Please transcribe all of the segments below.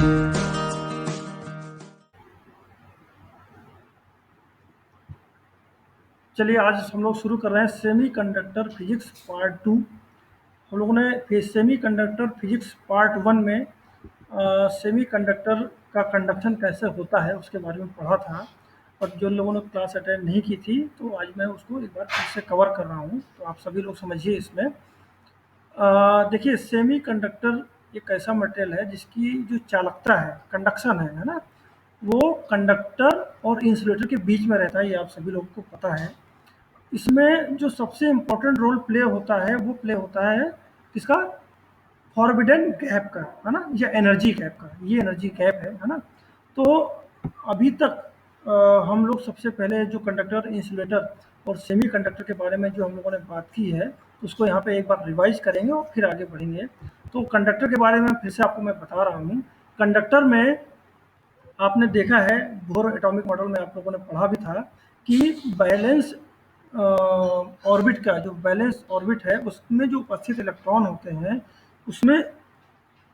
चलिए आज हम लोग शुरू कर रहे हैं सेमीकंडक्टर फिजिक्स पार्ट 2। हम लोगों ने सेमीकंडक्टर फिजिक्स पार्ट 1 में सेमीकंडक्टर का कंडक्शन कैसे होता है उसके बारे में पढ़ा था, और जो लोगों ने क्लास अटेंड नहीं की थी तो आज मैं उसको एक बार फिर से कवर कर रहा हूँ, तो आप सभी लोग समझिए इसमें। देखिए, सेमीकंडक्टर एक ऐसा मटेरियल है जिसकी जो चालकता है, कंडक्शन है ना, वो कंडक्टर और इंसुलेटर के बीच में रहता है, ये आप सभी लोगों को पता है। इसमें जो सबसे इम्पोर्टेंट रोल प्ले होता है वो प्ले होता है किसका? फॉरबिडन गैप का, है ना, या एनर्जी गैप का। ये एनर्जी गैप है ना। तो अभी तक हम लोग सबसे पहले जो कंडक्टर, इंसुलेटर और सेमी कंडक्टर के बारे में जो हम लोगों ने बात की है, उसको यहाँ पे एक बार रिवाइज करेंगे और फिर आगे बढ़ेंगे। तो कंडक्टर के बारे में फिर से आपको मैं बता रहा हूँ। कंडक्टर में आपने देखा है, बोर एटॉमिक मॉडल में आप लोगों ने पढ़ा भी था कि बैलेंस ऑर्बिट का जो बैलेंस ऑर्बिट है उसमें जो उपस्थित इलेक्ट्रॉन होते हैं, उसमें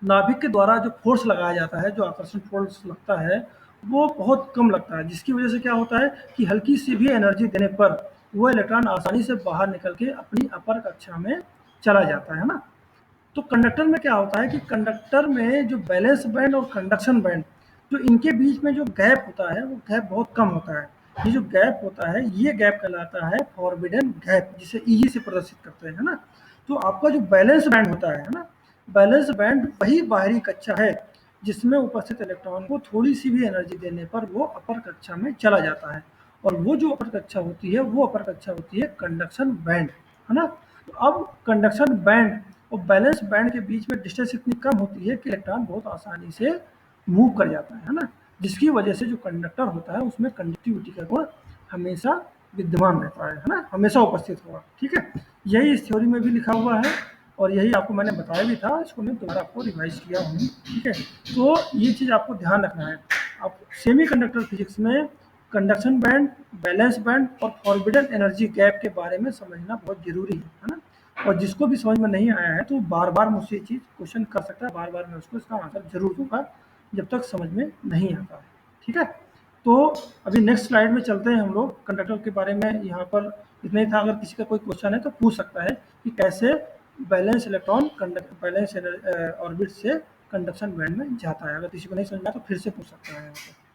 नाभिक के द्वारा जो फोर्स लगाया जाता है, जो आकर्षण फोर्स लगता है, वो बहुत कम लगता है, जिसकी वजह से क्या होता है कि हल्की सी भी एनर्जी देने पर वो इलेक्ट्रॉन आसानी से बाहर निकल के अपनी अपर कक्षा में चला जाता है ना। तो कंडक्टर में क्या होता है कि कंडक्टर में जो बैलेंस बैंड और कंडक्शन बैंड, जो इनके बीच में जो गैप होता है वो गैप बहुत कम होता है। ये जो गैप होता है ये गैप कहलाता है फॉरबिडन गैप, जिसे ईजी से प्रदर्शित करते हैं ना। तो आपका जो बैलेंस बैंड होता है ना, बैलेंस बैंड वही बाहरी कक्षा है जिसमें उपस्थित इलेक्ट्रॉन को थोड़ी सी भी एनर्जी देने पर वो अपर कक्षा में चला जाता है, और वो जो अपर कक्षा होती है वो अपर कक्षा होती है कंडक्शन बैंड, है ना। तो अब कंडक्शन बैंड और बैलेंस बैंड के बीच में डिस्टेंस इतनी कम होती है कि इलेक्ट्रॉन बहुत आसानी से मूव कर जाता है ना, जिसकी वजह से जो कंडक्टर होता है उसमें कंडक्टिविटी का गुण हमेशा विद्यमान रहता है ना, हमेशा उपस्थित होगा। ठीक है, यही इस थ्योरी में भी लिखा हुआ है और यही आपको मैंने बताया भी था, इसको मैं दोबारा आपको रिवाइज किया हूँ। ठीक है, तो ये चीज़ आपको ध्यान रखना है। आप सेमीकंडक्टर फिजिक्स में कंडक्शन बैंड, बैलेंस बैंड और फॉरबिडन एनर्जी गैप के बारे में समझना बहुत जरूरी है ना। और जिसको भी समझ में नहीं आया है तो बार बार मुझसे ये चीज़ क्वेश्चन कर सकता है, बार बार मैं उसको इसका आंसर जरूर दूंगा जब तक समझ में नहीं आता है। ठीक है, तो अभी नेक्स्ट स्लाइड में चलते हैं हम लोग। कंडक्टर के बारे में यहाँ पर इतना ही था। अगर किसी का कोई क्वेश्चन है तो पूछ सकता है कि कैसे बैलेंस इलेक्ट्रॉन बैलेंस ऑर्बिट से कंडक्शन बैंड में जाता है। अगर किसी को नहीं समझ में आया तो फिर से पूछ सकता है यहाँ पे।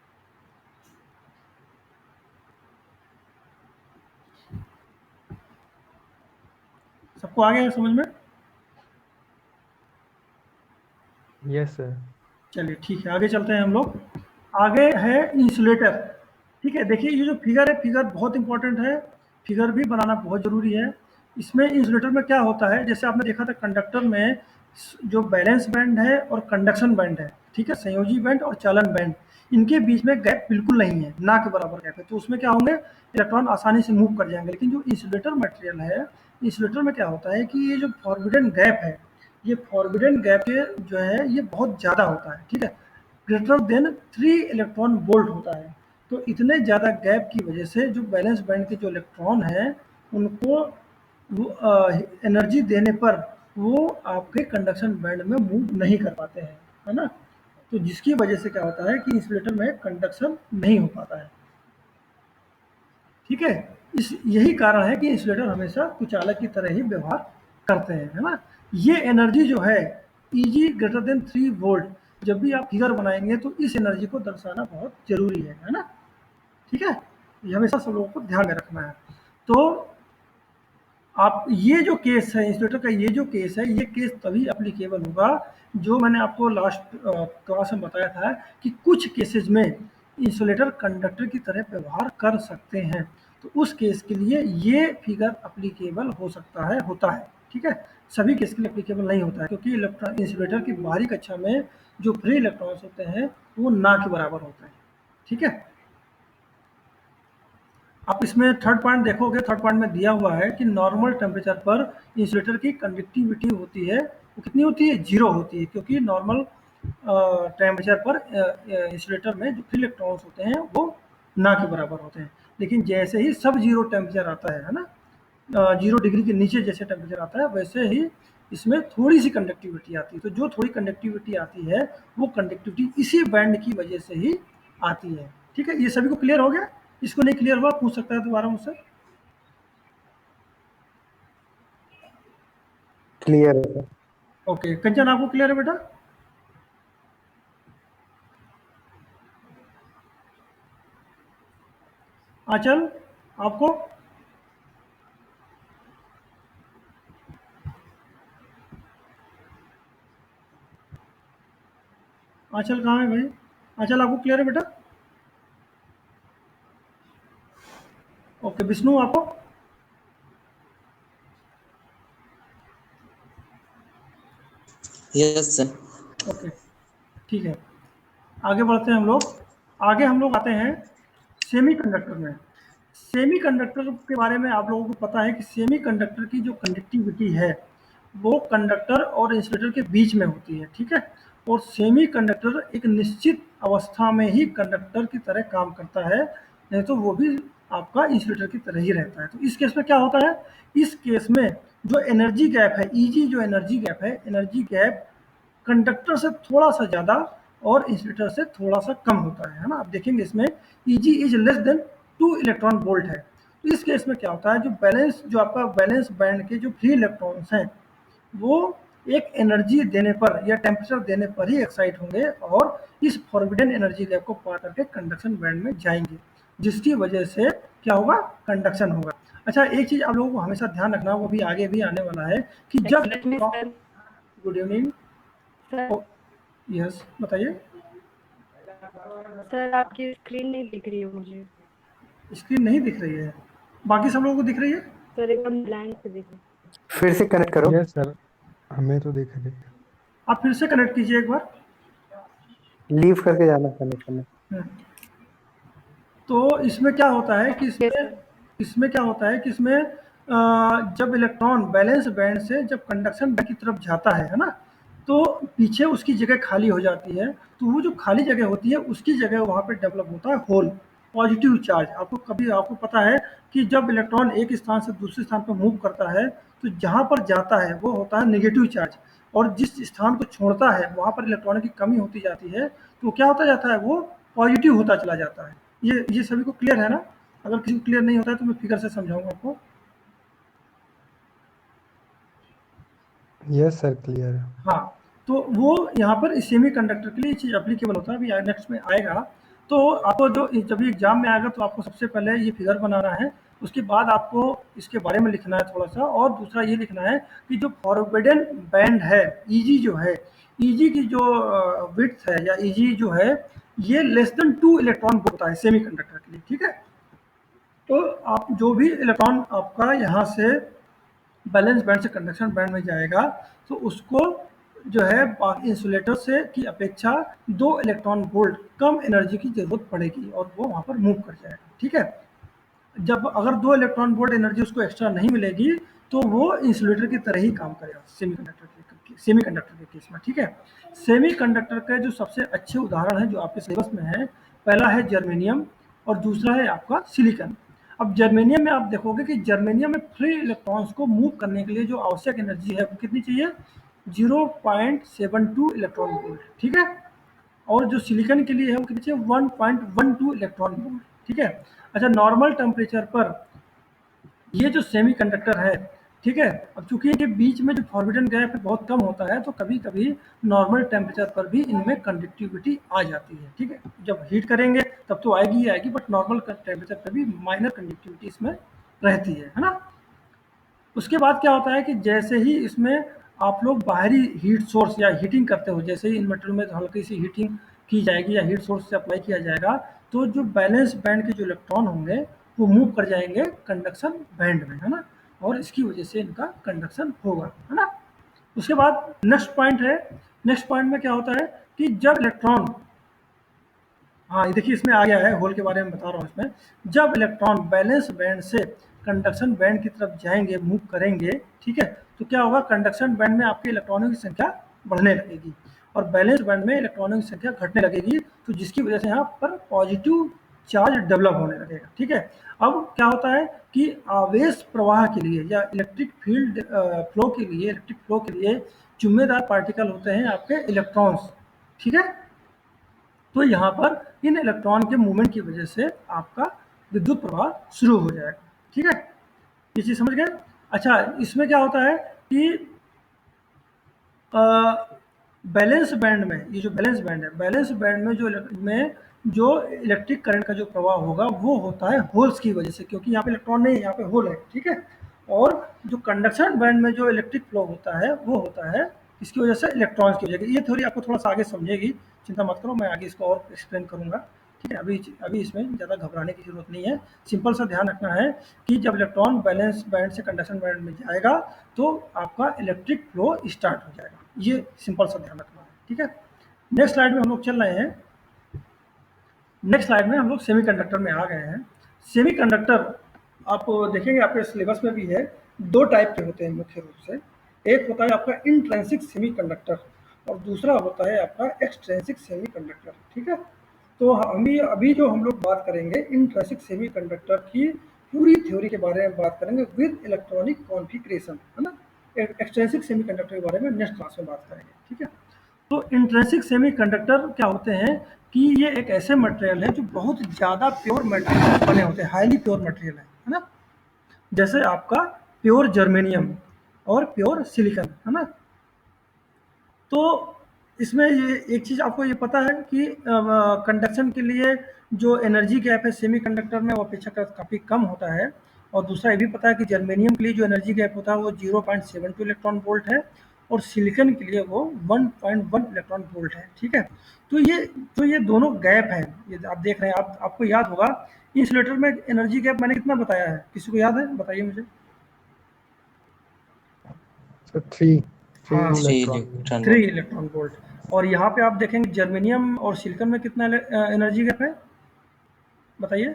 सबको आ गया है समझ में? Yes sir. चलिए ठीक है, आगे चलते हैं हम लोग। आगे है इंसुलेटर। ठीक है, देखिए ये जो फिगर है, फिगर बहुत इंपॉर्टेंट है, फिगर भी बनाना बहुत ज़रूरी है। इसमें इंसुलेटर में क्या होता है, जैसे आपने देखा था कंडक्टर में जो बैलेंस बैंड है और कंडक्शन बैंड है, ठीक है, संयोजी बैंड और चालन बैंड, इनके बीच में गैप बिल्कुल नहीं है, ना के बराबर गैप है। तो उसमें क्या होंगे, इलेक्ट्रॉन आसानी से मूव कर जाएंगे। लेकिन जो इंसुलेटर मटेरियल है, इंसुलेटर में क्या होता है कि ये जो फॉरबिडन गैप है, ये फॉरबिडन गैप ये जो है ये बहुत ज़्यादा होता है। ठीक है, ग्रेटर देन 3 इलेक्ट्रॉन वोल्ट होता है। तो इतने ज़्यादा गैप की वजह से जो बैलेंस बैंड के जो इलेक्ट्रॉन हैं उनको वो एनर्जी देने पर वो आपके कंडक्शन बैंड में मूव नहीं कर पाते हैं, है ना। तो जिसकी वजह से क्या होता है कि इंसुलेटर में कंडक्शन नहीं हो पाता है। ठीक है, इस यही कारण है कि इंसुलेटर हमेशा कुचालक की तरह ही व्यवहार करते हैं, है ना। ये एनर्जी जो है Eg ग्रेटर देन 3 वोल्ट, जब भी आप फिगर बनाएंगे तो इस एनर्जी को दर्शाना बहुत जरूरी है ना। ठीक है, ये हमेशा सब लोगों को ध्यान में रखना है। तो आप ये जो केस है इंसुलेटर का, ये जो केस है, ये केस तभी एप्लीकेबल होगा जो मैंने आपको लास्ट क्लास में बताया था कि कुछ केसेस में इंसुलेटर कंडक्टर की तरह व्यवहार कर सकते हैं। तो उस केस के लिए ये फिगर एप्लीकेबल हो सकता है, होता है। ठीक है, सभी केस के लिए एप्लीकेबल नहीं होता है, क्योंकि इलेक्ट्रॉन इंसुलेटर की बाहरी कक्षा में जो फ्री इलेक्ट्रॉन्स होते हैं वो ना के बराबर होते हैं। ठीक है, आप इसमें थर्ड पॉइंट देखोगे, थर्ड पॉइंट में दिया हुआ है कि नॉर्मल टेम्परेचर पर इंसुलेटर की कंडक्टिविटी होती है, वो कितनी होती है? 0 होती है, क्योंकि नॉर्मल टेम्परेचर पर इंसुलेटर में जो फ्री इलेक्ट्रॉन्स होते हैं वो ना के बराबर होते हैं। लेकिन जैसे ही सब जीरो टेम्परेचर आता है ना, 0 डिग्री के नीचे जैसे टेम्परेचर आता है वैसे ही इसमें थोड़ी सी कंडक्टिविटी आती है। तो जो थोड़ी कंडक्टिविटी आती है वो कंडक्टिविटी इसी बैंड की वजह से ही आती है। ठीक है, ये सभी को क्लियर हो गया? इसको नहीं क्लियर हुआ पूछ सकता है दोबारा मुझसे। क्लियर है सर। ओके, कंचन आपको क्लियर है बेटा? आंचल आपको? आंचल कहाँ है भाई? आंचल आपको क्लियर है बेटा? ओके, विष्णु आपको? Yes sir. ओके, ठीक है, आगे बढ़ते हैं हम लोग। आगे हम लोग आते हैं सेमीकंडक्टर में। सेमीकंडक्टर के बारे में आप लोगों को पता है कि सेमीकंडक्टर की जो कंडक्टिविटी है वो कंडक्टर और इंसुलेटर के बीच में होती है। ठीक है, और सेमीकंडक्टर एक निश्चित अवस्था में ही कंडक्टर की तरह काम करता है, नहीं तो वो भी आपका इंसुलेटर की तरह ही रहता है। तो इस केस में क्या होता है, इस केस में जो एनर्जी गैप है, ईजी जो एनर्जी गैप है, एनर्जी गैप कंडक्टर से थोड़ा सा ज़्यादा और इंसुलेटर से थोड़ा सा कम होता है ना। आप देखेंगे इसमें Eg is less than 2 electron volt है। तो इस केस में क्या होता है, जो आपका बैलेंस बैंड के जो फ्री इलेक्ट्रॉन्स हैं वो एक एनर्जी देने पर या टेम्परेचर देने पर ही एक्साइट होंगे और इस फॉरबिडन एनर्जी गैप को पार करके कंडक्शन बैंड में जाएंगे, जिसकी वजह से क्या होगा, कंडक्शन होगा। अच्छा, एक चीज़ आप लोगों को हमेशा ध्यान रखना, वो भी आगे भी आने वाला है कि जब गुड इवनिंग। सर यस, बताइए। सर आपकी स्क्रीन नहीं दिख रही है मुझे। स्क्रीन नहीं दिख रही है, बाकी सब लोगों को दिख रही है? सर एकदम ब्लैंक से दिख रही है। फिर से कनेक्ट करो। यस सर, हमें तो दिख रही है। आप फिर से कनेक्ट कीजिए एक बार। लीव करके जाना कनेक्ट करने। हम्म। तो इसमें क्या होता है कि यस इसमें सर। इसमें क्या होता है कि इसमें जब इलेक्ट्रॉन बैलेंस बैंड से जब कंडक्शन बैंड की तरफ जाता है ना, तो पीछे उसकी जगह खाली हो जाती है। तो वो जो खाली जगह होती है उसकी जगह वहाँ पे डेवलप होता है होल, पॉजिटिव चार्ज। आपको पता है कि जब इलेक्ट्रॉन एक स्थान से दूसरे स्थान पर मूव करता है तो जहाँ पर जाता है वो होता है नेगेटिव चार्ज, और जिस स्थान को छोड़ता है वहाँ पर इलेक्ट्रॉन की कमी होती जाती है, तो क्या होता जाता है, वो पॉजिटिव होता चला जाता है। ये सभी को क्लियर है ना? अगर किसी को क्लियर नहीं होता है तो मैं फिगर से समझाऊंगा आपको। यस सर, क्लियर है। हाँ, तो वो यहाँ पर सेमीकंडक्टर के लिए ये चीज़ एप्लीकेबल होता है। अभी नेक्स्ट में आएगा। तो आपको जो जब भी एग्जाम में आएगा तो आपको सबसे पहले ये फिगर बनाना है, उसके बाद आपको इसके बारे में लिखना है थोड़ा सा, और दूसरा ये लिखना है कि जो फॉरबिडन बैंड है, ईजी जो है, ईजी की जो विड्थ है या ईजी जो है, ये लेस देन 2 इलेक्ट्रॉन होता है सेमीकंडक्टर के लिए। ठीक है, तो आप जो भी इलेक्ट्रॉन आपका यहाँ से बैलेंस बैंड से कंडक्शन बैंड में जाएगा तो उसको जो है बाकी इंसुलेटर से की अपेक्षा 2 इलेक्ट्रॉन वोल्ट कम एनर्जी की जरूरत पड़ेगी और वो वहाँ पर मूव कर जाएगा। ठीक है, जब अगर 2 इलेक्ट्रॉन वोल्ट एनर्जी उसको एक्स्ट्रा नहीं मिलेगी तो वो इंसुलेटर की तरह ही काम करेगा सेमीकंडक्टर के केस में। ठीक है, सेमीकंडक्टर के जो सबसे अच्छे उदाहरण हैं जो आपके सिलेबस में है, पहला है जर्मेनियम और दूसरा है आपका सिलिकॉन। अब जर्मेनियम में आप देखोगे कि जर्मेनियम में फ्री इलेक्ट्रॉन्स को मूव करने के लिए जो आवश्यक एनर्जी है वो कितनी चाहिए, 0.72 इलेक्ट्रॉन वोल्ट। ठीक है, और जो सिलिकॉन के लिए है वो कितनी चाहिए, 1.12 इलेक्ट्रॉन वोल्ट। ठीक है, अच्छा, नॉर्मल टेम्परेचर पर ये जो सेमीकंडक्टर है, ठीक है, अब चूंकि इनके बीच में जो फॉरबिडन गैप बहुत कम होता है तो कभी कभी नॉर्मल टेम्परेचर पर भी इनमें कंडक्टिविटी आ जाती है। ठीक है, जब हीट करेंगे तब तो आएगी ही आएगी, बट नॉर्मल टेम्परेचर पर भी माइनर कंडक्टिविटी इसमें रहती है ना। उसके बाद क्या होता है कि जैसे ही इसमें आप लोग बाहरी हीट सोर्स या हीटिंग करते हो, जैसे ही इन मटेरियल में हल्की सी हीटिंग की जाएगी या हीट सोर्स से अप्लाई किया जाएगा, तो जो बैलेंस बैंड के जो इलेक्ट्रॉन होंगे वो मूव कर जाएंगे कंडक्शन बैंड में, है ना, और इसकी वजह से इनका कंडक्शन होगा, है ना। उसके बाद नेक्स्ट पॉइंट है, नेक्स्ट पॉइंट में क्या होता है कि जब इलेक्ट्रॉन, हाँ ये देखिए इसमें आ गया है, होल के बारे में बता रहा हूँ। इसमें जब इलेक्ट्रॉन बैलेंस बैंड से कंडक्शन बैंड की तरफ जाएंगे, मूव करेंगे, ठीक है, तो क्या होगा, कंडक्शन बैंड में आपके इलेक्ट्रॉनों की संख्या बढ़ने लगेगी और बैलेंस बैंड में इलेक्ट्रॉनों की संख्या घटने लगेगी, तो जिसकी वजह से यहाँ पर पॉजिटिव चार्ज डेवलप होने लगेगा। ठीक है, अब क्या होता है कि आवेश प्रवाह के लिए या इलेक्ट्रिक फील्ड फ्लो के लिए, इलेक्ट्रिक फ्लो के लिए जिम्मेदार पार्टिकल होते हैं आपके इलेक्ट्रॉन्स। ठीक है, तो यहाँ पर इन इलेक्ट्रॉन के मूवमेंट की वजह से आपका विद्युत प्रवाह शुरू हो जाएगा। ठीक है, ये चीज़ समझ गए। अच्छा, इसमें क्या होता है कि बैलेंस बैंड में, ये जो बैलेंस बैंड है, बैलेंस बैंड में जो इलेक्ट्रिक करंट का जो प्रवाह होगा वो होता है होल्स की वजह से, क्योंकि यहाँ पे इलेक्ट्रॉन नहीं है, यहाँ पे होल है। ठीक है, और जो कंडक्शन बैंड में जो इलेक्ट्रिक फ्लो होता है वो होता है इसकी वजह से, इलेक्ट्रॉन्स की वजह से। ये थ्योरी आपको थोड़ा सा आगे समझेगी, चिंता मत करो, मैं आगे इसको और एक्सप्लेन करूँगा। ठीक है, अभी इसमें ज़्यादा घबराने की जरूरत नहीं है। सिंपल सा ध्यान रखना है कि जब इलेक्ट्रॉन बैलेंस बैंड से कंडक्शन बैंड में जाएगा तो आपका इलेक्ट्रिक फ्लो स्टार्ट हो जाएगा। ये सिंपल सा ध्यान रखना है। ठीक है, नेक्स्ट स्लाइड में हम लोग चल रहे हैं। नेक्स्ट स्लाइड में हम लोग सेमीकंडक्टर में आ गए हैं। सेमीकंडक्टर आप देखेंगे आपके सिलेबस में भी है, दो टाइप के होते हैं मुख्य रूप से। एक होता है आपका इंट्रिंसिक सेमीकंडक्टर और दूसरा होता है आपका एक्सट्रिंसिक सेमीकंडक्टर। ठीक है, तो अभी जो हम लोग बात करेंगे इंट्रिंसिक सेमीकंडक्टर की पूरी थ्योरी के बारे में बात करेंगे विद इलेक्ट्रॉनिक कॉन्फ़िगरेशन, है ना। एक्सट्रिंसिक सेमीकंडक्टर के बारे में नेक्स्ट क्लास में बात करेंगे। ठीक है, तो इंट्रिंसिक सेमीकंडक्टर क्या होते हैं कि ये एक ऐसे मटेरियल है जो बहुत ज़्यादा प्योर मटेरियल बने होते हैं, हाईली प्योर मटेरियल है ना। जैसे आपका प्योर जर्मेनियम और प्योर सिलिकॉन, है ना। तो इसमें ये एक चीज़ आपको ये पता है कि कंडक्शन के लिए जो एनर्जी गैप है सेमीकंडक्टर में वो अपेक्षाकृत काफ़ी कम होता है। और दूसरा ये भी पता है कि जर्मेनियम के लिए जो एनर्जी गैप होता है वो 0.72 इलेक्ट्रॉन वोल्ट है और सिलिकॉन के लिए वो 1.1 इलेक्ट्रॉन वोल्ट है। ठीक है, तो ये दोनों गैप है, ये आप देख रहे हैं। आपको याद होगा इंसुलेटर में एनर्जी गैप मैंने कितना बताया है, किसी को याद है, बताइए मुझे। So three हाँ, electron 3 इलेक्ट्रॉन वोल्ट। और यहाँ पे आप देखेंगे जर्मेनियम और सिलिकॉन में कितना एनर्जी गैप है, बताइए।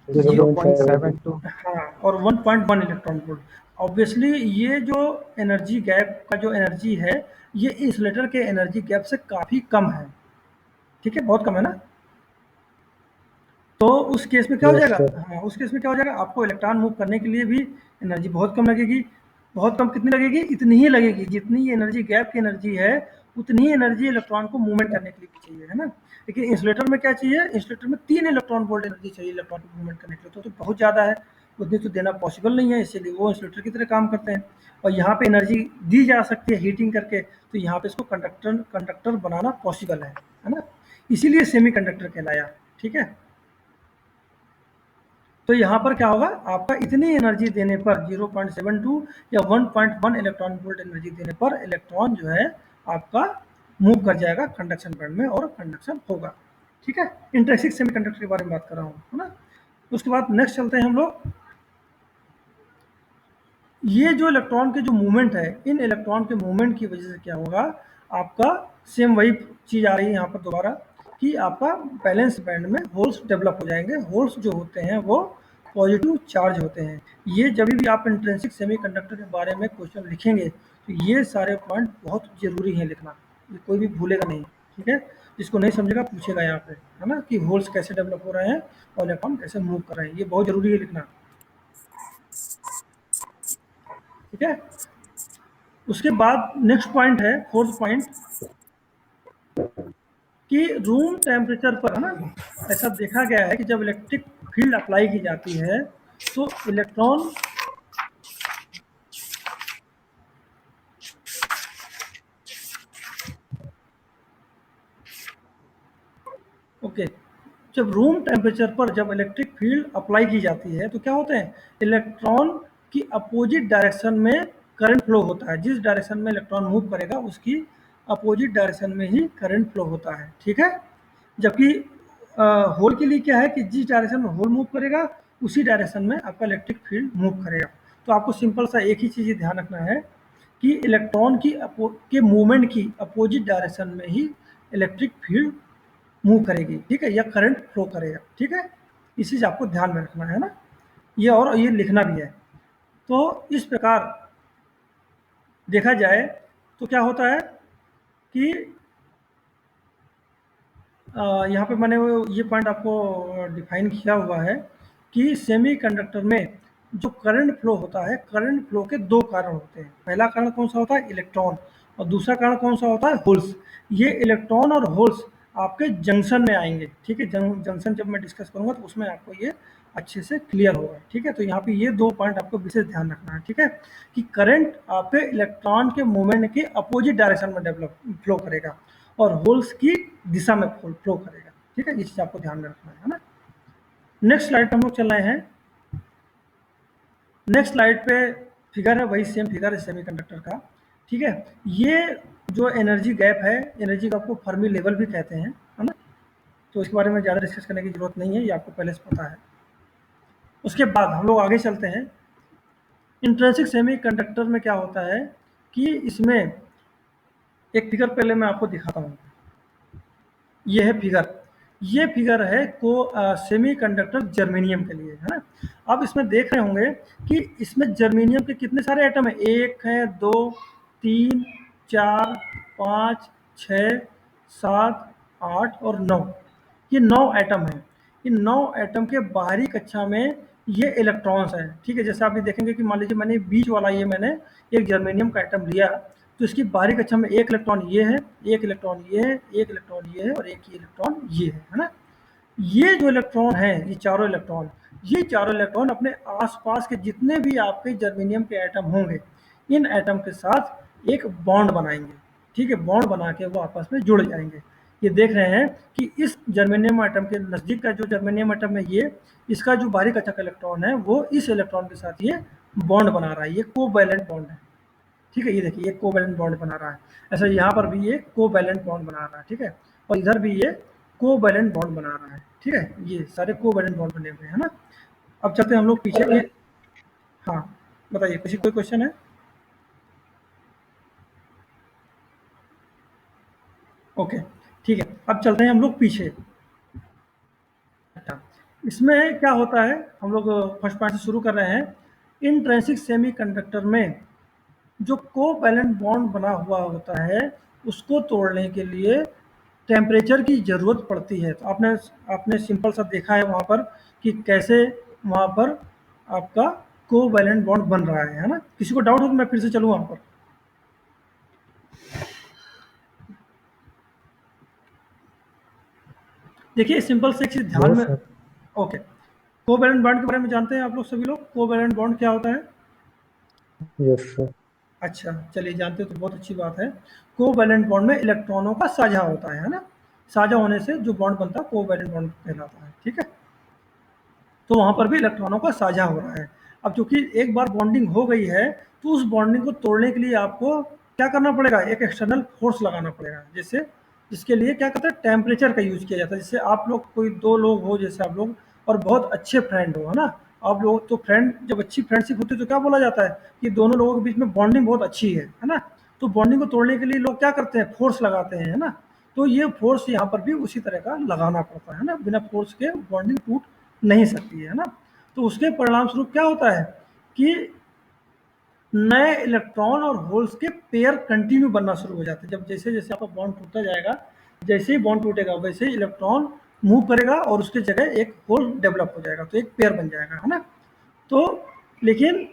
0.72. हाँ, और 1.1 इलेक्ट्रॉन वोल्ट। ऑब्वियसली ये जो एनर्जी गैप का जो एनर्जी है ये इंसुलेटर के एनर्जी गैप से काफ़ी कम है। ठीक है, बहुत कम है ना। तो उस केस में क्या हो Yes, जाएगा, sir. हाँ, उस केस में क्या हो जाएगा, आपको इलेक्ट्रॉन मूव करने के लिए भी एनर्जी बहुत कम लगेगी। बहुत कम कितनी लगेगी, इतनी ही लगेगी जितनी एनर्जी गैप की एनर्जी है, उतनी ही एनर्जी इलेक्ट्रॉन को मूवमेंट करने के लिए भी चाहिए, है ना। लेकिन इंसुलेटर में क्या चाहिए, इंसुलेटर में 3 इलेक्ट्रॉन वोल्ट एनर्जी चाहिए इलेक्ट्रॉन को मूवमेंट करने के लिए, तो बहुत ज़्यादा है, उतनी तो देना पॉसिबल नहीं है, इसीलिए वो इंसुलेटर की तरह काम करते हैं। और यहाँ पे एनर्जी दी जा सकती है हीटिंग करके, तो यहाँ पे इसको कंडक्टर बनाना पॉसिबल है ना, इसीलिए सेमी कंडक्टर कहलाया। ठीक है, तो यहाँ पर क्या होगा, आपका इतनी एनर्जी देने पर 0.72 या 1.1 इलेक्ट्रॉन वोल्ट एनर्जी देने पर इलेक्ट्रॉन जो है आपका मूव कर जाएगा कंडक्शन बैंड में और कंडक्शन होगा। ठीक है, इंट्रिंसिक सेमीकंडक्टर के बारे में बात कर रहा हूँ, है ना। उसके बाद नेक्स्ट चलते हैं हम लोग। ये जो इलेक्ट्रॉन के जो मूवमेंट है, इन इलेक्ट्रॉन के मूवमेंट की वजह से क्या होगा, आपका सेम वही चीज़ आ रही है यहाँ पर दोबारा कि आपका बैलेंस बैंड में होल्स डेवलप हो जाएंगे। होल्स जो होते हैं वो पॉजिटिव चार्ज होते हैं। ये जब भी आप इंट्रिंसिक सेमीकंडक्टर के बारे में क्वेश्चन लिखेंगे तो ये सारे पॉइंट बहुत ज़रूरी है लिखना, ये कोई भी भूलेगा नहीं। ठीक है, जिसको नहीं समझेगा पूछेगा यहाँ पे, है ना, कि होल्स कैसे डेवलप हो रहे हैं और इलेक्ट्रॉन कैसे मूव कर रहे हैं, ये बहुत ज़रूरी है लिखना। ठीक है, उसके बाद नेक्स्ट पॉइंट है, फोर्थ पॉइंट, कि रूम टेम्परेचर पर, है ना, ऐसा देखा गया है कि जब इलेक्ट्रिक फील्ड अप्लाई की जाती है तो इलेक्ट्रॉन, ओके, जब रूम टेम्परेचर पर जब इलेक्ट्रिक फील्ड अप्लाई की जाती है तो क्या होते हैं, इलेक्ट्रॉन की अपोजिट डायरेक्शन में करंट फ्लो होता है। जिस डायरेक्शन में इलेक्ट्रॉन मूव करेगा उसकी अपोजिट डायरेक्शन में ही करंट फ्लो होता है। ठीक है, जबकि होल के लिए क्या है कि जिस डायरेक्शन में होल मूव करेगा उसी डायरेक्शन में आपका इलेक्ट्रिक फील्ड मूव करेगा। तो आपको सिंपल सा एक ही चीज़ ध्यान रखना है कि इलेक्ट्रॉन के मूवमेंट की अपोजिट डायरेक्शन में ही इलेक्ट्रिक फील्ड मूव करेगी। ठीक है, या करंट फ्लो करेगा। ठीक है, इस चीज़ आपको ध्यान में रखना है ना, ये और ये लिखना भी है। तो इस प्रकार देखा जाए तो क्या होता है कि यहाँ पे मैंने ये पॉइंट आपको डिफाइन किया हुआ है कि सेमीकंडक्टर में जो करंट फ्लो होता है, करंट फ्लो के दो कारण होते हैं। पहला कारण कौन सा होता है? इलेक्ट्रॉन। और दूसरा कारण कौन सा होता है? होल्स। ये इलेक्ट्रॉन और होल्स आपके जंक्शन में आएंगे, ठीक है। जंक्शन जब मैं डिस्कस करूंगा तो उसमें आपको ये अच्छे से क्लियर होगा, ठीक है। तो यहाँ पे ये दो पॉइंट आपको विशेष ध्यान रखना है, ठीक है, कि करंट आपके इलेक्ट्रॉन के मूवमेंट के अपोजिट डायरेक्शन में डेवलप फ्लो करेगा और होल्स की दिशा में फ्लो करेगा, ठीक है। ये चीज़ आपको ध्यान में रखना है ना। नेक्स्ट स्लाइड पे हम लोग चल रहे हैं। नेक्स्ट स्लाइड पे फिगर है, वही सेम फिगर है सेमीकंडक्टर का, ठीक है। ये जो एनर्जी गैप है, एनर्जी गैप को फर्मी लेवल भी कहते हैं, है ना। तो इसके बारे में ज़्यादा डिस्कस करने की जरूरत नहीं है, ये आपको पहले से पता है। उसके बाद हम लोग आगे चलते हैं। इंट्रिंसिक सेमीकंडक्टर में क्या होता है कि इसमें एक फिगर पहले मैं आपको दिखाता हूँ। ये है फिगर, ये फिगर है को सेमीकंडक्टर जर्मेनियम के लिए, है ना। अब इसमें देख रहे होंगे कि इसमें जर्मेनियम के कितने सारे एटम है? एक है, दो, तीन, चार, पाँच, छः, सात, आठ और नौ। ये 9 एटम हैं। इन 9 एटम के बाहरी कक्षा में ये इलेक्ट्रॉन्स हैं, ठीक है। जैसे आप भी देखेंगे कि मान लीजिए मैंने बीच वाला ये मैंने एक जर्मेनियम का एटम लिया, तो इसकी बाहरी कक्षा में एक इलेक्ट्रॉन ये है, एक इलेक्ट्रॉन ये है, एक इलेक्ट्रॉन ये है और एक ही इलेक्ट्रॉन ये है ना। ये जो इलेक्ट्रॉन है, ये चारों इलेक्ट्रॉन अपने आसपास के जितने भी आपके जर्मेनियम के एटम होंगे, इन एटम के साथ एक बॉन्ड बनाएंगे, ठीक है। बॉन्ड बना के वो आपस में जुड़ जाएंगे। ये देख रहे हैं कि इस जर्मेनियम एटम के नज़दीक का जो जर्मेनियम एटम है, ये इसका जो बाहरी कक्षा का इलेक्ट्रॉन है वो इस इलेक्ट्रॉन के साथ ये बॉन्ड बना रहा है। ये कोवैलेंट बॉन्ड है, ठीक है। ये देखिए, ये कोवैलेंट बॉन्ड बना रहा है। ऐसा यहाँ पर भी ये कोवैलेंट बॉन्ड बना रहा है, ठीक है। और इधर भी ये कोवैलेंट बॉन्ड बना रहा है, ठीक है। ये सारे कोवैलेंट बॉन्ड बने हुए हैं ना। अब चलते हैं हम लोग पीछे के। हाँ, बताइए, किसी कोई क्वेश्चन है? ओके, ठीक है। अब चलते हैं हम लोग पीछे। अच्छा, इसमें क्या होता है, हम लोग फर्स्ट पॉइंट से शुरू कर रहे हैं। इंट्रिंसिक सेमीकंडक्टर में जो कोवैलेंट बॉन्ड बना हुआ होता है, उसको तोड़ने के लिए टेम्परेचर की ज़रूरत पड़ती है। तो आपने आपने सिंपल सा देखा है वहाँ पर कि कैसे वहाँ पर आपका कोवैलेंट बॉन्ड बन रहा है ना। किसी को डाउट हो तो मैं फिर से चलूँ वहाँ पर। देखिए, सिंपल से एक चीज़ ध्यान Yes, में। sir. ओके, कोवैलेंट बॉन्ड के बारे में जानते हैं आप लोग, सभी लोग? कोवैलेंट बॉन्ड क्या होता है? Yes, sir. अच्छा, चलिए, जानते हो तो बहुत अच्छी बात है। कोवैलेंट बॉन्ड में इलेक्ट्रॉनों का साझा होता है ना। साझा होने से जो बॉन्ड बनता है कोवैलेंट बॉन्ड कहलाता है, ठीक है। तो वहाँ पर भी इलेक्ट्रॉनों का साझा हो रहा है। अब चूंकि एक बार बॉन्डिंग हो गई है, तो उस बॉन्डिंग को तोड़ने के लिए आपको क्या करना पड़ेगा? एक एक्सटर्नल फोर्स लगाना पड़ेगा। जैसे जिसके लिए क्या कहते हैं, टेम्परेचर का यूज किया जाता है। जैसे आप लोग कोई दो लोग हो, जैसे आप लोग, और बहुत अच्छे फ्रेंड हो, है ना। आप लोग तो फ्रेंड, जब अच्छी फ्रेंडशिप होती है तो क्या बोला जाता है कि दोनों लोगों के बीच में बॉन्डिंग बहुत अच्छी है ना। तो बॉन्डिंग को तोड़ने के लिए लोग क्या करते हैं? फोर्स लगाते हैं, है ना। तो ये फोर्स यहाँ पर भी उसी तरह का लगाना पड़ता है ना। बिना फोर्स के बॉन्डिंग टूट नहीं सकती है ना। तो उसके परिणाम स्वरूप क्या होता है कि नए इलेक्ट्रॉन और होल्स के पेयर कंटिन्यू बनना शुरू हो जाते हैं। जब जैसे जैसे आपका बॉन्ड टूटता जाएगा, जैसे ही बॉन्ड टूटेगा वैसे ही इलेक्ट्रॉन मूव करेगा और उसके जगह एक होल डेवलप हो जाएगा, तो एक पेयर बन जाएगा, है ना। तो लेकिन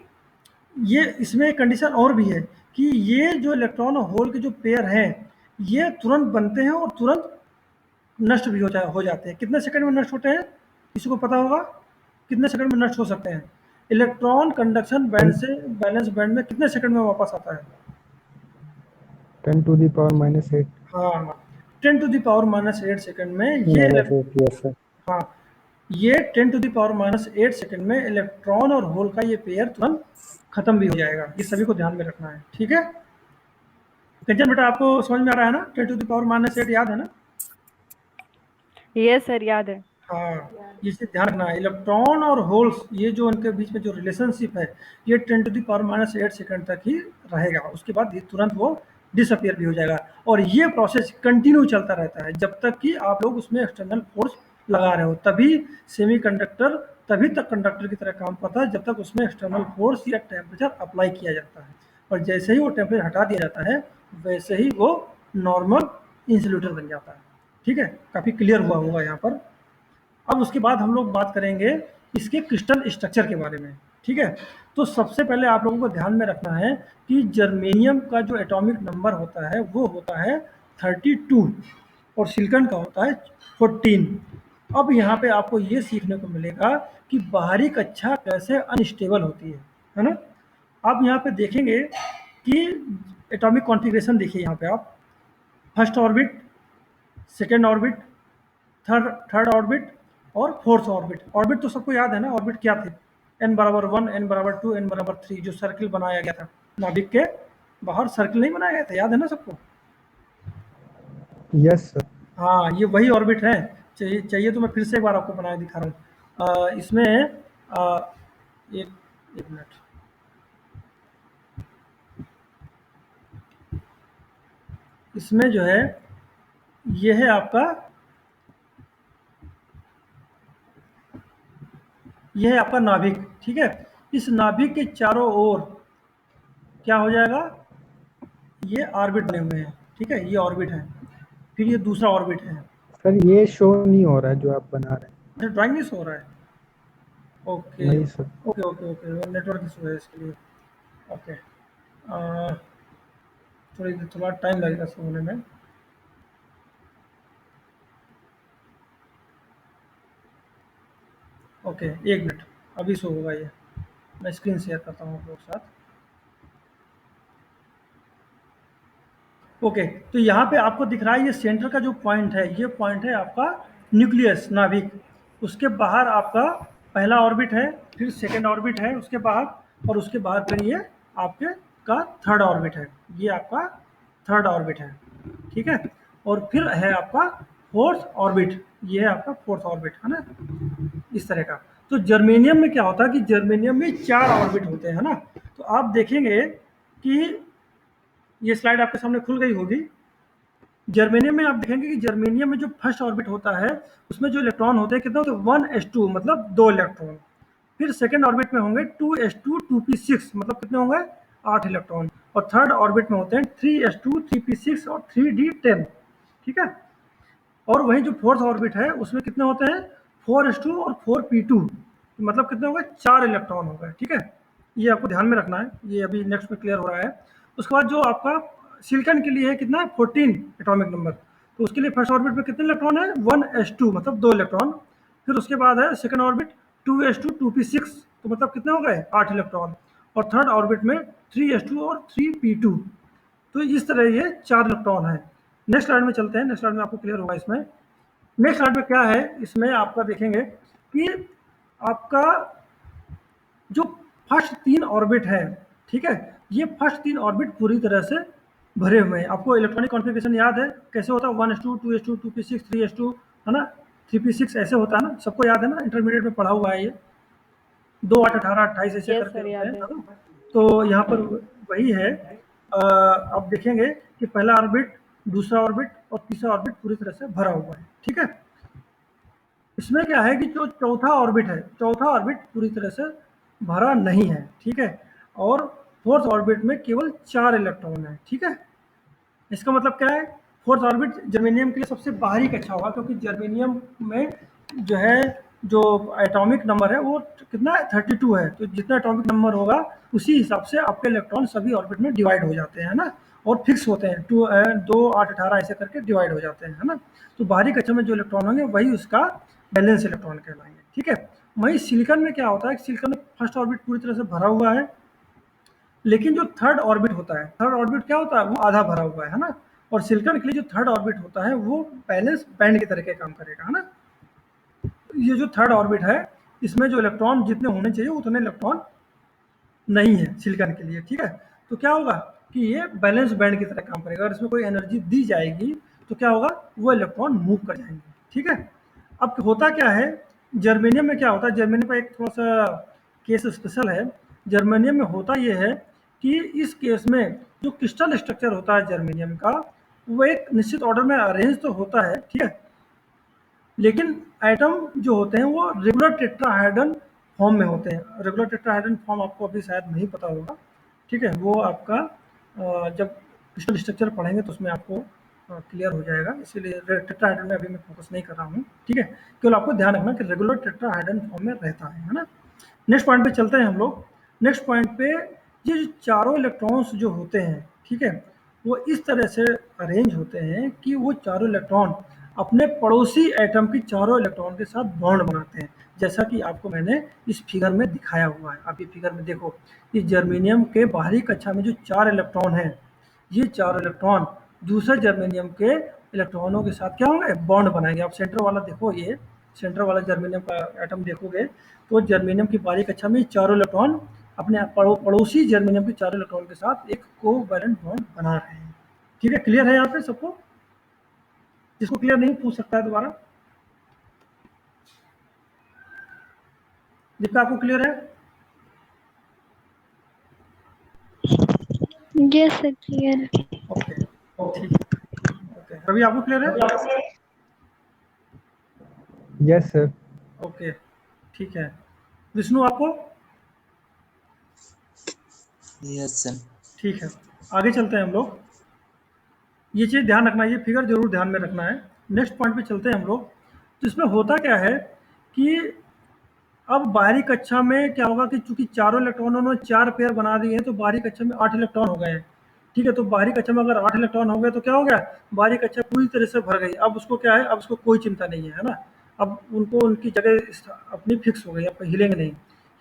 ये इसमें एक कंडीशन और भी है कि ये जो इलेक्ट्रॉन और होल के जो पेयर हैं, ये तुरंत बनते हैं और तुरंत नष्ट भी हो जाते हैं। कितने सेकंड में नष्ट होते हैं, किसी को पता होगा? कितने सेकंड में नष्ट हो सकते हैं? इलेक्ट्रॉन कंडक्शन बैंड 10, से वैलेंस बैंड में कितने सेकंड में वापस आता है? 10 to the power minus 8. हाँ, 10⁻⁻8 सेकंड में ये Minus 8, yes, sir. हाँ, ये 10⁻⁸ सेकंड में इलेक्ट्रॉन और होल का ये पेयर तुरंत खत्म भी हो जाएगा। ये सभी को ध्यान में रखना है, ठीक है। कंचन बेटा, आपको समझ में आ रहा है ना? 10⁻⁸ याद है ना? यस सर, याद है। हाँ, ये चीज़ ध्यान रखना है। इलेक्ट्रॉन और होल्स, ये जो उनके बीच में जो रिलेशनशिप है, ये 10⁻⁸ सेकंड तक ही रहेगा। उसके बाद ये तुरंत वो डिसअपियर भी हो जाएगा। और ये प्रोसेस कंटिन्यू चलता रहता है जब तक कि आप लोग उसमें एक्सटर्नल फोर्स लगा रहे हो। तभी सेमीकंडक्टर तभी तक कंडक्टर की तरह काम करता है जब तक उसमें एक्सटर्नल फोर्स या टेम्परेचर अप्लाई किया जाता है। और जैसे ही वो टेम्परेचर हटा दिया जाता है, वैसे ही वो नॉर्मल इंसुलेटर बन जाता है। ठीक है, काफ़ी क्लियर हुआ होगा यहाँ पर। अब उसके बाद हम लोग बात करेंगे इसके क्रिस्टल स्ट्रक्चर के बारे में, ठीक है। तो सबसे पहले आप लोगों को ध्यान में रखना है कि जर्मेनियम का जो एटॉमिक नंबर होता है वो होता है 32 और सिलिकॉन का होता है 14। अब यहाँ पे आपको ये सीखने को मिलेगा कि बाहरी कक्षा कैसे अनस्टेबल होती है ना। आप यहाँ पे देखेंगे कि एटॉमिक कॉन्फ़िगरेशन देखिए यहाँ पे आप, first orbit, second orbit, third third orbit और फोर्थ ऑर्बिट। ऑर्बिट तो सबको याद है ना, ऑर्बिट क्या थे, n बराबर 1, n बराबर 2, n बराबर 3, जो सर्किल बनाया गया था नाभिक के बाहर, सर्किल नहीं बनाया गया था, याद है ना सबको। Yes sir. हाँ, ये वही ऑर्बिट है। चाहिए चाहिए तो मैं फिर से एक बार आपको बना के दिखा रहा हूँ। इसमें एक एक मिनट, इसमें जो है ये है आपका, ये है आपका नाभिक, ठीक है। इस नाभिक के चारों ओर क्या हो जाएगा, ये ऑर्बिट बने हुए हैं, ठीक है, ये ऑर्बिट है, फिर ये दूसरा ऑर्बिट है। सर ये शो नहीं हो रहा है जो आप बना रहे अच्छा, ड्राइंग नहीं हो रहा है, ओके हैं। नहीं sir. Okay okay okay, network issue है इसके लिए, ओके। थोड़ा टाइम लगेगा इसको होने में। ओके, एक मिनट, अभी शो होगा ये, मैं स्क्रीन शेयर करता हूँ आप लोग के साथ। ओके, तो यहाँ पे आपको दिख रहा है ये सेंटर का जो पॉइंट है, ये पॉइंट है आपका न्यूक्लियस, नाभिक। उसके बाहर आपका पहला ऑर्बिट है, फिर सेकंड ऑर्बिट है उसके बाहर, और उसके बाद फिर ये आपके का थर्ड ऑर्बिट है, ये आपका थर्ड ऑर्बिट है, ठीक है। और फिर है आपका फोर्थ ऑर्बिट, ये है आपका फोर्थ ऑर्बिट, है ना, इस तरह का। तो जर्मेनियम में क्या होता है कि जर्मेनियम में 4 ऑर्बिट होते हैं, है ना। तो आप देखेंगे कि ये स्लाइड आपके सामने खुल गई होगी। जर्मेनियम में आप देखेंगे कि जर्मेनियम में जो फर्स्ट ऑर्बिट होता है उसमें जो इलेक्ट्रॉन होते हैं कितने होते हैं, 1s2, मतलब 2 इलेक्ट्रॉन। फिर सेकंड ऑर्बिट में होंगे 2s2 2p6, मतलब कितने होंगे, 8 इलेक्ट्रॉन। और थर्ड ऑर्बिट में होते हैं 3s2 3p6 और 3d10, ठीक है। और वहीं जो फोर्थ ऑर्बिट है उसमें कितने होते हैं, 4s2 और 4p2, मतलब कितने हो गए, 4 इलेक्ट्रॉन हो गए, ठीक है। ये आपको ध्यान में रखना है, ये अभी नेक्स्ट में क्लियर हो रहा है। उसके बाद जो आपका सिलिकॉन के लिए है कितना है, 14 एटॉमिक नंबर। तो उसके लिए फर्स्ट ऑर्बिट में कितने इलेक्ट्रॉन है, 1s2, मतलब 2 इलेक्ट्रॉन। फिर उसके बाद है सेकंड ऑर्बिट 2s2 2p6, तो मतलब कितने हो गए, 8 इलेक्ट्रॉन। और थर्ड ऑर्बिट में 3s2 और 3p2। तो इस तरह ये 4 इलेक्ट्रॉन है। नेक्स्ट स्लाइड में चलते हैं, नेक्स्ट स्लाइड में आपको क्लियर होगा इसमें। नेक्स्ट स्लाइड में क्या है, इसमें आपका देखेंगे कि आपका जो फर्स्ट 3 ऑर्बिट है, ठीक है, ये फर्स्ट 3 ऑर्बिट पूरी तरह से भरे हुए हैं। आपको इलेक्ट्रॉनिक कॉन्फ़िगरेशन याद है कैसे होता है, 1s2 2s2 2p6 3s2, है ना, 3p6 ऐसे होता है ना, सबको याद है ना, इंटरमीडिएट में पढ़ा हुआ है ये, 2 8 18 28 ऐसे यस करके सर, होते याद हैं, है। है ना। तो यहाँ पर वही है। आप देखेंगे कि पहला ऑर्बिट, दूसरा ऑर्बिट और तीसरा ऑर्बिट पूरी तरह से भरा हुआ है, ठीक है। इसमें क्या है कि जो चौथा ऑर्बिट है, चौथा ऑर्बिट पूरी तरह से भरा नहीं है, ठीक है। और फोर्थ ऑर्बिट में केवल 4 इलेक्ट्रॉन है, ठीक है। इसका मतलब क्या है, फोर्थ ऑर्बिट जर्मेनियम के लिए सबसे बाहरी कक्षा होगा, क्योंकि जर्मेनियम में जो है, जो एटॉमिक नंबर है वो कितना है, 32 है। तो जितना एटॉमिक नंबर होगा उसी हिसाब से आपके इलेक्ट्रॉन सभी ऑर्बिट में डिवाइड हो जाते हैं ना, और फिक्स होते हैं, 2 8 18 ऐसे करके डिवाइड हो जाते हैं, है ना। तो बाहरी कक्षा में जो इलेक्ट्रॉन होंगे वही उसका बैलेंस इलेक्ट्रॉन कहलाएंगे, ठीक है। वहीं सिलिकॉन में क्या होता है, सिलिकॉन में फर्स्ट ऑर्बिट पूरी तरह से भरा हुआ है, लेकिन जो थर्ड ऑर्बिट होता है, थर्ड ऑर्बिट क्या होता है, वो आधा भरा हुआ है ना। और सिलिकॉन के लिए जो थर्ड ऑर्बिट होता है वो बैलेंस बैंड की तरह के काम करेगा, है ना। ये जो थर्ड ऑर्बिट है इसमें जो इलेक्ट्रॉन जितने होने चाहिए उतने इलेक्ट्रॉन नहीं है सिलिकॉन के लिए, ठीक है। तो क्या होगा कि ये बैलेंस बैंड की तरह काम करेगा, और इसमें कोई एनर्जी दी जाएगी तो क्या होगा, वो इलेक्ट्रॉन मूव कर जाएंगे, ठीक है। अब होता क्या है, जर्मेनियम में क्या होता है, जर्मेनियम का एक थोड़ा सा केस स्पेशल है। जर्मेनियम में होता ये है कि इस केस में जो क्रिस्टल स्ट्रक्चर होता है जर्मेनियम का, वो एक निश्चित ऑर्डर में अरेंज तो होता है, ठीक है, लेकिन एटम जो होते हैं वो रेगुलर टेट्राहेड्रन फॉर्म में होते हैं। रेगुलर टेट्राहेड्रन फॉर्म आपको अभी शायद नहीं पता होगा, ठीक है। वो आपका जब क्रिस्टल स्ट्रक्चर पढ़ेंगे तो उसमें आपको क्लियर हो जाएगा, इसीलिए टेट्राहेड्रल में अभी मैं फोकस नहीं कर रहा हूँ, ठीक है। केवल आपको ध्यान रखना कि रेगुलर टेट्राहेड्रल फॉर्म में रहता है ना। नेक्स्ट पॉइंट पे चलते हैं हम लोग। नेक्स्ट पॉइंट पे ये जो चारों इलेक्ट्रॉन्स जो होते हैं, ठीक है, वो इस तरह से अरेंज होते हैं कि वो चारों इलेक्ट्रॉन अपने पड़ोसी एटम की चारों इलेक्ट्रॉन के साथ बॉन्ड बनाते हैं, जैसा कि आपको मैंने इस फिगर में दिखाया हुआ है। आप ये फिगर में देखो, इस जर्मेनियम के बाहरी कक्षा में जो 4 इलेक्ट्रॉन हैं, ये चारों इलेक्ट्रॉन दूसरे जर्मेनियम के इलेक्ट्रॉनों के साथ क्या होंगे, बॉन्ड बनाएंगे। आप सेंटर वाला देखो, ये सेंटर वाला जर्मेनियम का एटम देखोगे तो जर्मेनियम की बाहरी कक्षा में चारों इलेक्ट्रॉन अपने पड़ोसी जर्मेनियम के चारों इलेक्ट्रॉन के साथ एक कोवैलेंट बॉन्ड बना रहे हैं, ठीक है। क्लियर है यहाँ पे सबको? जिसको क्लियर नहीं पूछ सकता है दोबारा। दीपिका, आपको क्लियर है? Yes sir clear. ओके, ठीक है, ओके। रवि, आपको क्लियर है? Yes sir. ओके, ठीक है। विष्णु, आपको? Yes sir. ठीक है, आगे चलते हैं हम लोग। ये चीज़ ध्यान रखना, ये फिगर जरूर ध्यान में रखना है। नेक्स्ट पॉइंट पे चलते हैं हम लोग। तो इसमें होता क्या है कि अब बाहरी कक्षा में क्या होगा कि चूंकि चारों इलेक्ट्रॉनों ने 4 पेयर बना दिए हैं, तो बाहरी कक्षा में 8 इलेक्ट्रॉन हो गए हैं, ठीक है। तो बाहरी कक्षा में अगर 8 इलेक्ट्रॉन हो गए तो क्या हो गया, बाहरी कक्षा पूरी तरह से भर गई। अब उसको क्या है, अब उसको कोई चिंता नहीं है ना। अब उनको उनकी जगह अपनी फिक्स हो गई, अब हिलेंगे नहीं।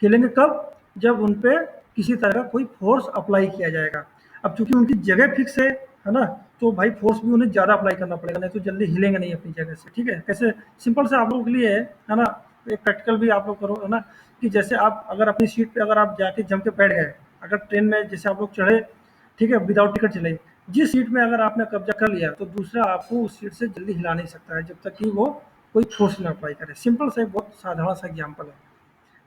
हिलेंगे कब, जब उन पे किसी तरह का कोई फोर्स अप्लाई किया जाएगा। अब चूंकि उनकी जगह फिक्स है ना, तो भाई फोर्स भी उन्हें ज़्यादा अप्लाई करना पड़ेगा, नहीं तो जल्दी हिलेंगे नहीं अपनी जगह से, ठीक है। कैसे, सिंपल से आप लोगों के लिए है ना, एक प्रैक्टिकल भी आप लोग करो, है ना, कि जैसे आप अगर अपनी सीट पे अगर आप जाके जम के बैठ गए, अगर ट्रेन में जैसे आप लोग चढ़े, ठीक है, विदाउट टिकट चले, जिस सीट में अगर आपने कब्जा कर लिया तो दूसरा आपको उस सीट से जल्दी हिला नहीं सकता है, जब तक कि वो कोई फोर्स ना अप्लाई करे। सिंपल से बहुत साधारण सा एग्जाम्पल है,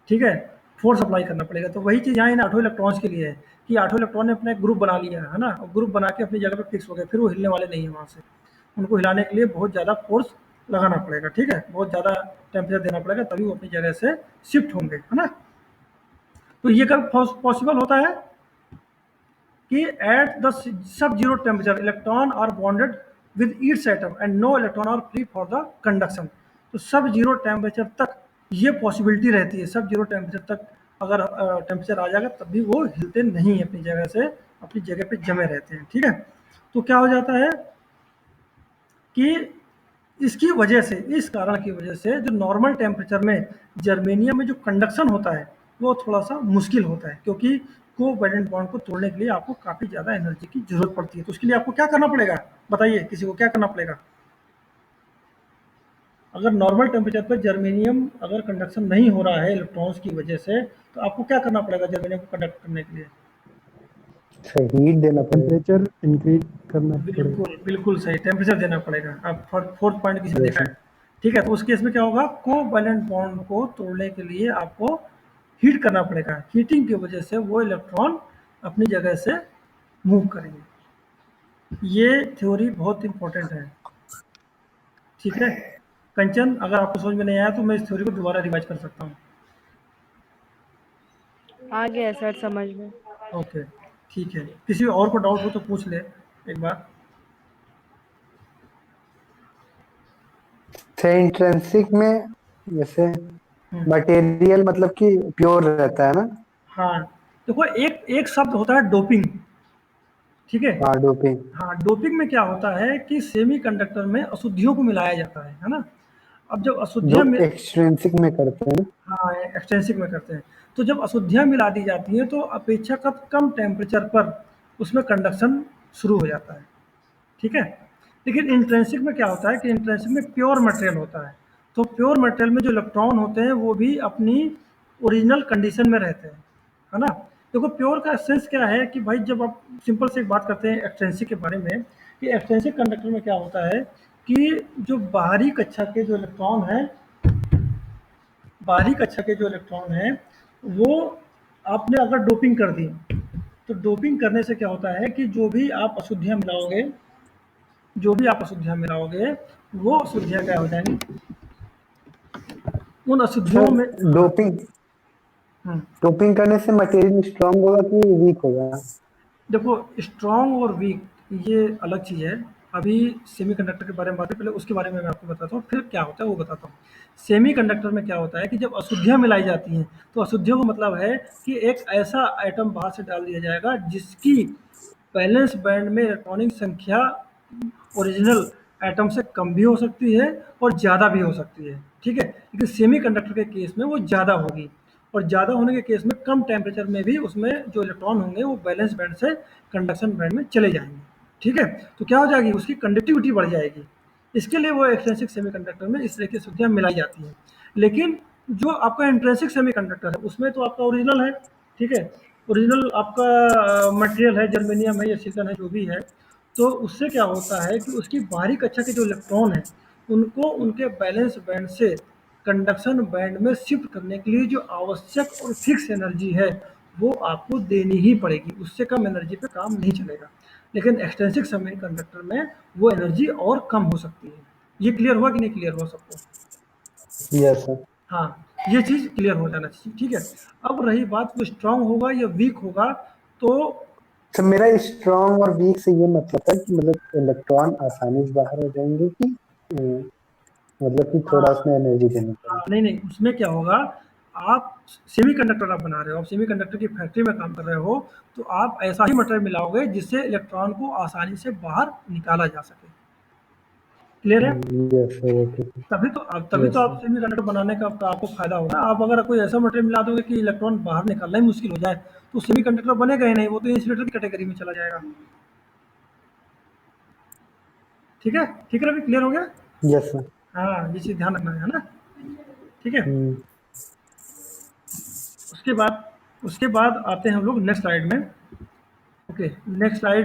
ठीक है। फोर्स अप्लाई करना पड़ेगा। तो वही चीज़ यहाँ इन 8 इलेक्ट्रॉन्स के लिए है कि 8 इलेक्ट्रॉन ने अपना एक ग्रुप बना लिया है ना, और ग्रुप बना के अपनी जगह पे फिक्स हो गए, फिर वो हिलने वाले नहीं है वहाँ से। उनको हिलाने के लिए बहुत ज़्यादा फोर्स लगाना पड़ेगा, ठीक है, बहुत ज़्यादा टेम्परेचर देना पड़ेगा, तभी वो अपनी जगह से शिफ्ट होंगे, है ना। तो ये कब पॉसिबल होता है कि at the sub zero temperature electron are bonded with each atom and no electron are free for the conduction. तो सब जीरो टेम्परेचर तक ये पॉसिबिलिटी रहती है, सब जीरो टेम्परेचर तक अगर टेम्परेचर आ जाएगा तब भी वो हिलते नहीं है अपनी जगह से, अपनी जगह पे जमे रहते हैं, ठीक है। तो क्या हो जाता है कि इसकी वजह से, इस कारण की वजह से जो नॉर्मल टेम्परेचर में जर्मेनियम में जो कंडक्शन होता है वो थोड़ा सा मुश्किल होता है, क्योंकि कोवैलेंट बॉन्ड को तोड़ने के लिए आपको काफ़ी ज़्यादा एनर्जी की ज़रूरत पड़ती है। तो उसके लिए आपको क्या करना पड़ेगा, बताइए, किसी को क्या करना पड़ेगा? अगर नॉर्मल टेम्परेचर पर जर्मेनियम अगर कंडक्शन नहीं हो रहा है इलेक्ट्रॉन्स की वजह से, तो आपको क्या करना पड़ेगा जर्मेनियम को कंडक्ट करने के लिए? हीट देना पड़ेगा। टेम्परेचर इंक्रीज करना पड़ेगा। बिल्कुल बिल्कुल सही, टेम्परेचर देना पड़ेगा। आप फोर्थ पॉइंट किसी ने देखा है, ठीक है। तो उस केस में क्या होगा, कोवैलेंट बॉन्ड को तोड़ने के लिए आपको हीट करना पड़ेगा। हीटिंग की वजह से वो इलेक्ट्रॉन अपनी जगह से मूव करेंगे। ये थ्योरी बहुत इंपॉर्टेंट है, ठीक है। कंचन, अगर आपको समझ में नहीं आया तो मैं इस थ्योरी को दोबारा रिवाइज कर सकता हूँ। आ गया सर समझ में। ओके, ठीक है। किसी और को डाउट हो तो पूछ ले एक बार। से इंट्रिंसिक में जैसे हम्म, मटेरियल मतलब कि प्योर रहता है ना। हाँ, देखो एक एक शब्द होता है डोपिंग, ठीक है। हाँ डोपिंग। हाँ, डोपिंग में क्या होता है कि सेमीकंडक्टर में अशुद्धियों को मिलाया जाता है ना। अब जब जो अशुद्धियाँ एक्सट्रिंसिक में करते हैं ना। हाँ, एक्सटेंसिव में करते हैं। तो जब अशुद्धियाँ मिला दी जाती हैं तो अपेक्षाकृत कम टेम्परेचर पर उसमें कंडक्शन शुरू हो जाता है, ठीक है। लेकिन इंट्रिंसिक में क्या होता है कि इंट्रिंसिक में प्योर मटेरियल होता है। तो प्योर मटेरियल में जो इलेक्ट्रॉन होते हैं वो भी अपनी ओरिजिनल कंडीशन में रहते हैं, है ना। देखो, प्योर का सेंस क्या है कि भाई जब आप सिंपल से एक बात करते हैं एक्सटेंसिक के बारे में, कि एक्सटेंसिक कंडक्टर में क्या होता है कि जो बाहरी कक्षा के जो इलेक्ट्रॉन हैं, बाहरी कक्षा के जो इलेक्ट्रॉन हैं वो आपने अगर डोपिंग कर दी, तो डोपिंग करने से क्या होता है कि जो भी आप अशुद्धियाँ मिलाओगे, जो भी आप अशुद्धियाँ मिलाओगे, वो अशुद्धियाँ क्या हो जाएंगी, उन अशुद्धियों सर में। डोपिंग हम्म, डोपिंग करने से मटेरियल स्ट्रांग होगा कि वीक होगा। देखो, स्ट्रॉन्ग और वीक ये अलग चीज़ है। अभी सेमीकंडक्टर के बारे में बात है, पहले उसके बारे में मैं आपको बताता हूँ, फिर क्या होता है वो बताता हूँ। सेमीकंडक्टर में क्या होता है कि जब अशुद्धियाँ मिलाई जाती हैं, तो अशुद्धियों का मतलब है कि एक ऐसा आइटम बाहर से डाल दिया जाएगा जिसकी वैलेंस बैंड में इलेक्ट्रॉनिक संख्या ओरिजिनल एटम से कम भी हो सकती है और ज़्यादा भी हो सकती है, ठीक है? लेकिन सेमीकंडक्टर के केस में वो ज़्यादा होगी, और ज़्यादा होने के केस में कम टेम्परेचर में भी उसमें जो इलेक्ट्रॉन होंगे वो वैलेंस बैंड से कंडक्शन बैंड में चले जाएंगे, ठीक है? तो क्या हो जाएगी, उसकी कंडक्टिविटी बढ़ जाएगी। इसके लिए वो एक्सट्रिंसिक सेमीकंडक्टर में इस तरह की सुविधाएं मिलाई जाती हैं। लेकिन जो आपका इंट्रिंसिक सेमीकंडक्टर है उसमें तो आपका ओरिजिनल है, ठीक है? ओरिजिनल आपका मटेरियल है, जर्मेनियम है या सिलिकॉन है, जो भी है। तो उससे क्या होता है कि उसकी बाहरी कक्षा के जो इलेक्ट्रॉन हैं उनको उनके बैलेंस बैंड से कंडक्शन बैंड में शिफ्ट करने के लिए जो आवश्यक और फिक्स एनर्जी है वो आपको देनी ही पड़ेगी, उससे कम एनर्जी पे काम नहीं चलेगा। लेकिन एक्सट्रिंसिक सेमीकंडक्टर में वो एनर्जी और कम हो सकती है। ये क्लियर हुआ कि नहीं क्लियर हुआ सबको? Yes sir. हाँ, ये चीज़ क्लियर हो जाना चाहिए, ठीक है? अब रही बात वो स्ट्रांग होगा या वीक होगा, तो तो मेरा स्ट्रॉन्ग और वीक से ये मतलब है कि मतलब इलेक्ट्रॉन आसानी से बाहर हो जाएंगे कि मतलब कि थोड़ा हाँ, उसमें एनर्जी देनी हाँ, पड़ेगी। नहीं, नहीं, उसमें क्या होगा, आप सेमीकंडक्टर आप बना रहे हो, आप सेमीकंडक्टर की फैक्ट्री में काम कर रहे हो, तो आप ऐसा ही मटेरियल मिलाओगे जिससे इलेक्ट्रॉन को आसानी से बाहर निकाला जा सके। क्लियर है? Yes sir, okay. तभी तो यस आप सर। सेमीकंडक्टर बनाने का आपको फायदा होगा। आप अगर कोई ऐसा मटेरियल मिला दोगे कि इलेक्ट्रॉन बाहर निकालना ही मुश्किल हो जाए, तो सेमीकंडक्टर बनेगा ही नहीं, वो तो इंसुलेटर की कैटेगरी में चला जाएगा। ठीक है? ठीक है, अभी क्लियर हो गया? Yes sir. हाँ, ये चीज़ ध्यान रखना है ना? ठीक है? उसके बाद आते हैं हम लोग नेक्स्ट स्लाइड में। Okay, next slide